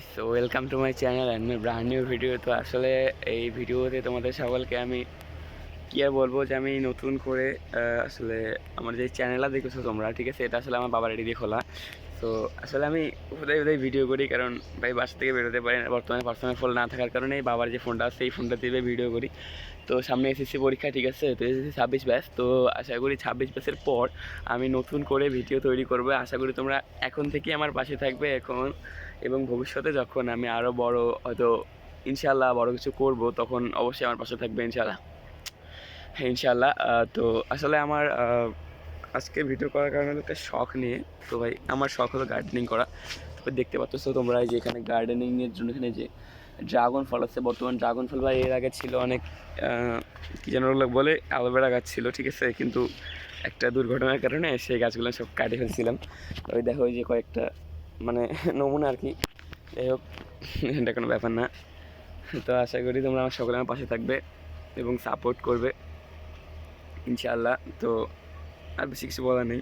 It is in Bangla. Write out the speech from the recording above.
Guys, so welcome to my channel and my brand new video. তো আসলে এই ভিডিওতে তোমাদের সকলকে আমি কী আর বলবো যে আমি নতুন করে আসলে আমার যে চ্যানেলটা দেখেছো তোমরা, ঠিক আছে, এটা আসলে আমার বাবার আইডি দিয়ে খোলা। তো আসলে আমি কোথায় ভিডিও করি, কারণ ভাই বাসা থেকে বেরোতে পারি না, বর্তমানে পার্সোনাল ফোন না থাকার কারণে বাবার যে ফোনটা আছে এই ফোনটা দিয়ে ভিডিও করি। তো সামনে এসএসসি পরীক্ষা, ঠিক আছে, তো এসএসসি 26 ব্যাচ। তো আশা করি 26 ব্যাচের পর আমি নতুন করে ভিডিও তৈরি করবো। আশা করি তোমরা এখন থেকেই আমার পাশে থাকবে এখন এবং ভবিষ্যতে যখন আমি আরও বড় হয়তো ইনশাল্লাহ বড় কিছু করব, তখন অবশ্যই আমার পাশে থাকবে ইনশাল্লাহ। হ্যাঁ ইনশাল্লাহ। তো আসলে আমার আজকে ভিডিও করার কারণে একটা শখ নিয়ে, তো ভাই আমার শখ হলো গার্ডেনিং করা। তারপর দেখতে পাচ্ছ তোমরা যে এখানে গার্ডেনিংয়ের জন্য এখানে যে ড্রাগন ফল আছে, বর্তমান ড্রাগন ফল বা এর আগে ছিল অনেক কী যেন বলে অ্যালোভেরা গাছ ছিল, ঠিক আছে, কিন্তু একটা দুর্ঘটনার কারণে সেই গাছগুলো সব কাটে ফেলছিলাম। ওই দেখো ওই যে কয়েকটা মানে নমুনা আর কি। যাই হোক, এটা কোনো ব্যাপার না। তো আশা করি তোমরা আমার সকলে আমার পাশে থাকবে এবং সাপোর্ট করবে ইনশাআল্লাহ। তো আর বেশি কিছু বলার নেই।